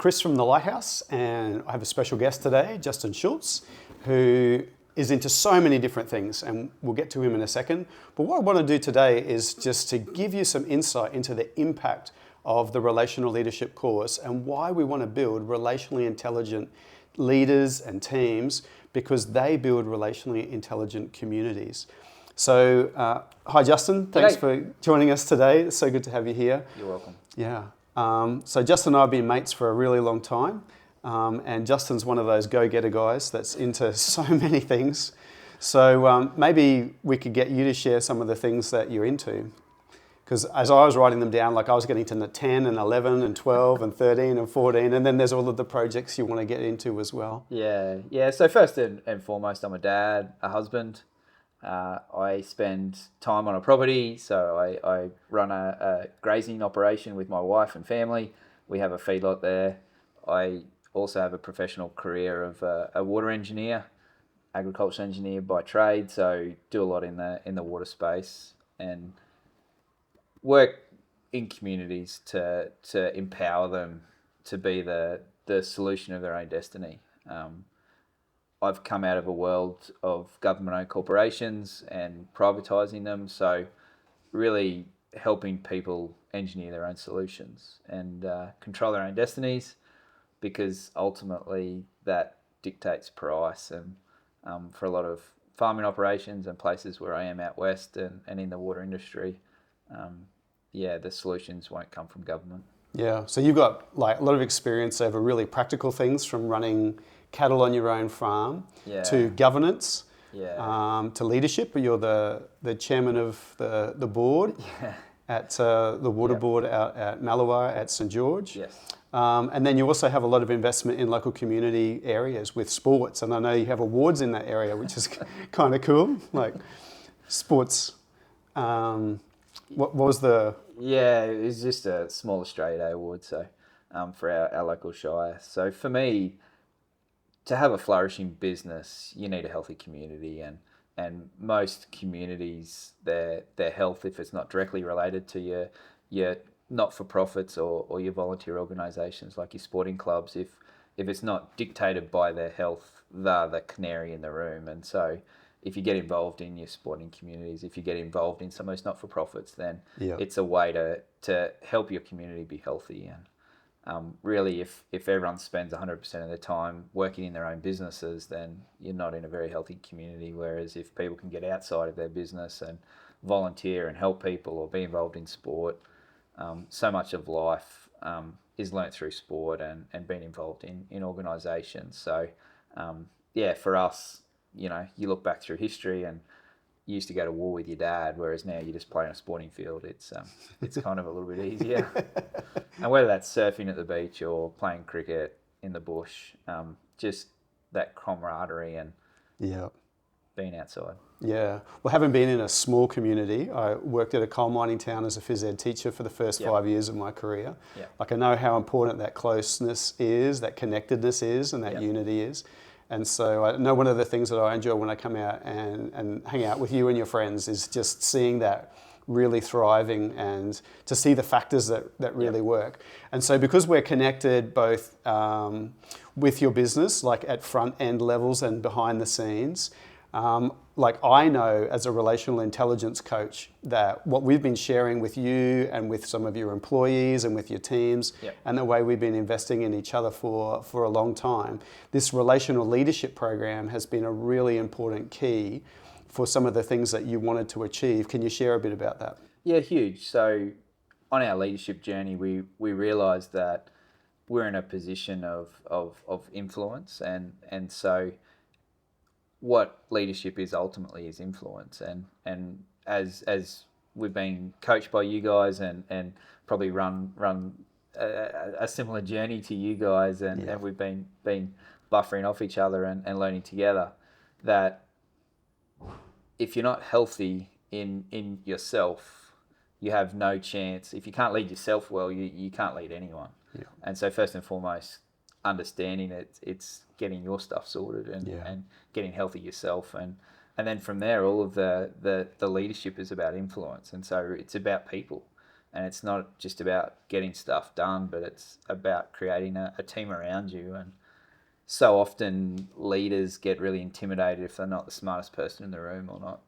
Chris from the Lighthouse, and I have a special guest today, Justin Schultz, who is into so many different things, and we'll get to him in a second. But what I want to do today is just to give you some insight into the impact of the Relational Leadership course and why we want to build relationally intelligent leaders and teams, because they build relationally intelligent communities. So, hi Justin, thanks for joining us today. It's so good to have you here. You're welcome. Yeah. So Justin and I have been mates for a really long time, and Justin's one of those go-getter guys that's into so many things. So maybe we could get you to share some of the things that you're into. Because as I was writing them down, like I was getting to 10 and 11 and 12 and 13 and 14, and then there's all of the projects you want to get into as well. Yeah. So first and foremost, I'm a dad, a husband. I spend time on a property, so I run a grazing operation with my wife and family. We have a feedlot there. I also have a professional career of a water engineer, agricultural engineer by trade, so do a lot in the water space and work in communities to empower them to be the solution of their own destiny. I've come out of a world of government-owned corporations and privatising them, so really helping people engineer their own solutions and control their own destinies, because ultimately that dictates price. And for a lot of farming operations and places where I am out west and in the water industry, the solutions won't come from government. Yeah, so you've got like a lot of experience over really practical things, from running cattle on your own farm to governance, to leadership. You're the chairman of the board at the water board out at Malawar at St George. Yes. And then you also have a lot of investment in local community areas with sports, and I know you have awards in that area, which is kind of cool, like sports. What was the... Yeah, it was just a small Australia Day award, so for our local shire. So for me, to have a flourishing business, you need a healthy community, and most communities, their health, if it's not directly related to your not-for-profits or your volunteer organisations like your sporting clubs, if it's not dictated by their health, they're the canary in the room. And so if you get involved in your sporting communities, if you get involved in some of those not-for-profits, then it's a way to help your community be healthy. And really, if everyone spends 100% of their time working in their own businesses, then you're not in a very healthy community. Whereas if people can get outside of their business and volunteer and help people or be involved in sport, so much of life is learnt through sport and being involved in organisations. So, for us, you look back through history and you used to go to war with your dad, whereas now you just play on a sporting field. It's kind of a little bit easier. And whether that's surfing at the beach or playing cricket in the bush, just that camaraderie and being outside. Yeah. Well, having been in a small community, I worked at a coal mining town as a phys ed teacher for the first 5 years of my career. Like, I know how important that closeness is, that connectedness is, and that unity is. And so I know one of the things that I enjoy when I come out and hang out with you and your friends is just seeing that really thriving and to see the factors that really work. And so because we're connected both with your business, like at front end levels and behind the scenes, like I know as a relational intelligence coach that what we've been sharing with you and with some of your employees and with your teams and the way we've been investing in each other for a long time, this relational leadership program has been a really important key for some of the things that you wanted to achieve. Can you share a bit about that? Yeah, huge. So on our leadership journey, we realised that we're in a position of influence, and so what leadership is ultimately is influence. And as we've been coached by you guys and probably run a similar journey to you guys, and we've been buffering off each other and learning together, that if you're not healthy in yourself, you have no chance. If you can't lead yourself well, you can't lead anyone. And so first and foremost, understanding it's getting your stuff sorted and getting healthy yourself, and then from there all of the leadership is about influence. And so it's about people, And it's not just about getting stuff done, but it's about creating a team around you. And so often leaders get really intimidated if they're not the smartest person in the room, or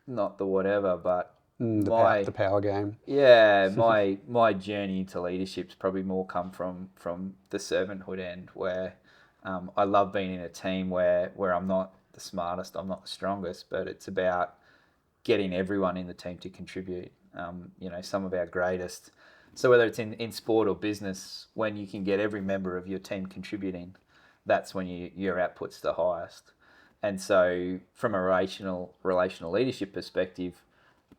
not the whatever. But the power game. Yeah, my journey into leadership's probably more come from the servanthood end, where I love being in a team where I'm not the smartest, I'm not the strongest, but it's about getting everyone in the team to contribute. Some of our greatest. So whether it's in sport or business, when you can get every member of your team contributing, that's when your output's the highest. And so from a relational leadership perspective,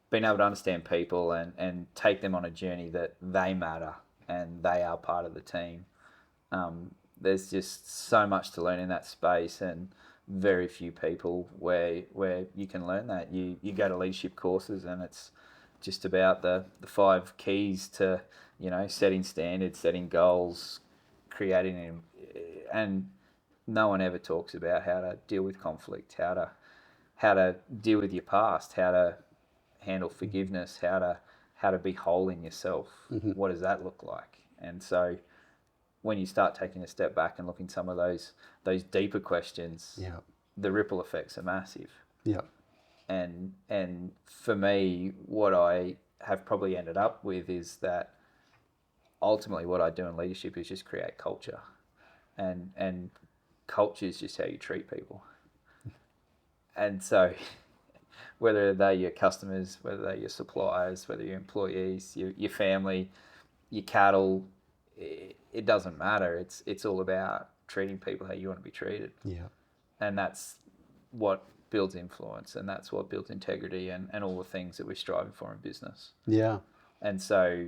being able to understand people and take them on a journey that they matter and they are part of the team. There's just so much to learn in that space, and very few people where you can learn that. You go to leadership courses and it's just about the 5 keys to, setting standards, setting goals, creating, and no one ever talks about how to deal with conflict, how to deal with your past, how to handle forgiveness, how to be whole in yourself. Mm-hmm. What does that look like? And so when you start taking a step back and looking at some of those deeper questions, the ripple effects are massive. Yeah. And for me, what I have probably ended up with is that ultimately what I do in leadership is just create culture. And culture is just how you treat people. And so whether they're your customers, whether they're your suppliers, whether your employees, your family, your cattle, it doesn't matter. It's all about treating people how you want to be treated. Yeah. And that's what builds influence, and that's what builds integrity and all the things that we're striving for in business. Yeah. And so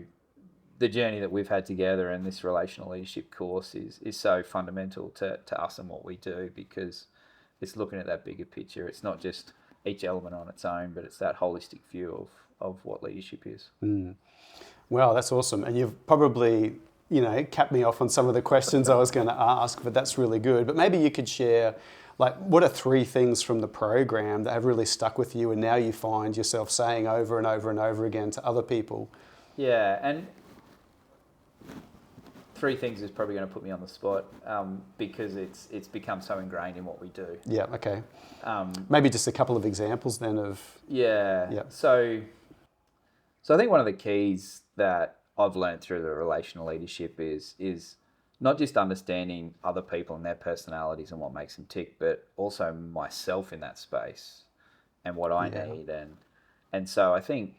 the journey that we've had together in this relational leadership course is so fundamental to us and what we do, because it's looking at that bigger picture. It's not just each element on its own, but it's that holistic view of what leadership is. Wow, that's awesome. And you've probably, capped me off on some of the questions I was going to ask, but that's really good. But maybe you could share, what are 3 things from the program that have really stuck with you and now you find yourself saying over and over and over again to other people? Yeah, and 3 things is probably going to put me on the spot, because it's become so ingrained in what we do. Yeah, okay. Maybe just a couple of examples then of... Yeah. So I think one of the keys that I've learned through the relational leadership is not just understanding other people and their personalities and what makes them tick, but also myself in that space and what I need. And so I think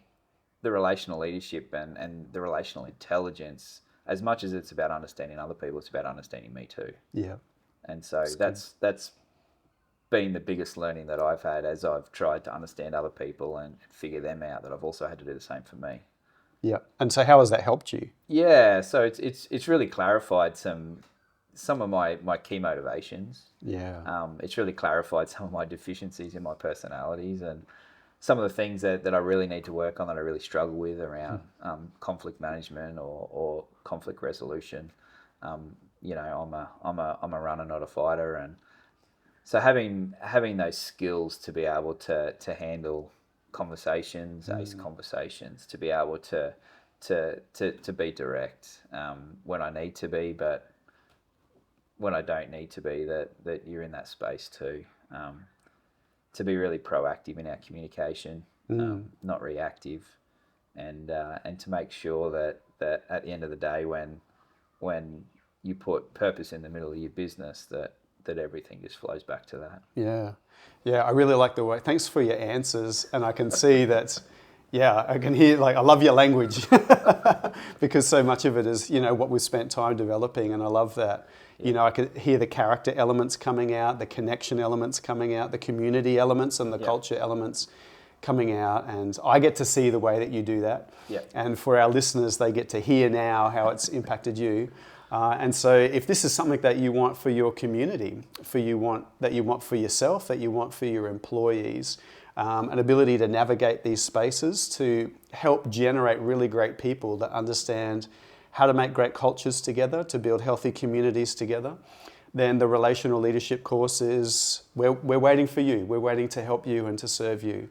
the relational leadership and the relational intelligence, as much as it's about understanding other people, it's about understanding me too. Yeah. And so that's been the biggest learning that I've had as I've tried to understand other people and figure them out, that I've also had to do the same for me. Yeah. And so how has that helped you? Yeah. So it's really clarified some of my key motivations. Yeah. It's really clarified some of my deficiencies in my personalities, and some of the things that I really need to work on, that I really struggle with around conflict management or conflict resolution. I'm a runner, not a fighter, and so having those skills to be able to handle conversations, ace conversations, to be able to be direct when I need to be, but when I don't need to be, that you're in that space too. To be really proactive in our communication, not reactive, and to make sure that at the end of the day, when you put purpose in the middle of your business, that everything just flows back to that. Yeah, I really like the way. Thanks for your answers, and I can see that. Yeah, I can hear, I love your language because so much of it is, what we've spent time developing, and I love that. I could hear the character elements coming out, the connection elements coming out, the community elements and the culture elements coming out, and I get to see the way that you do that. And for our listeners, they get to hear now how it's impacted you. And so if this is something that you want for your community, that you want for yourself, that you want for your employees, an ability to navigate these spaces to help generate really great people that understand how to make great cultures together, to build healthy communities together, then the Relational Leadership course is, we're waiting for you. We're waiting to help you and to serve you.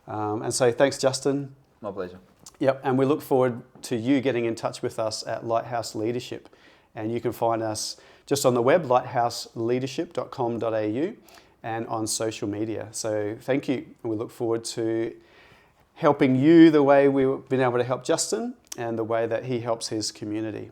And so thanks, Justin. My pleasure. Yep, and we look forward to you getting in touch with us at Lighthouse Leadership. And you can find us just on the web, lighthouseleadership.com.au, and on social media. So thank you, and we look forward to helping you the way we've been able to help Justin and the way that he helps his community.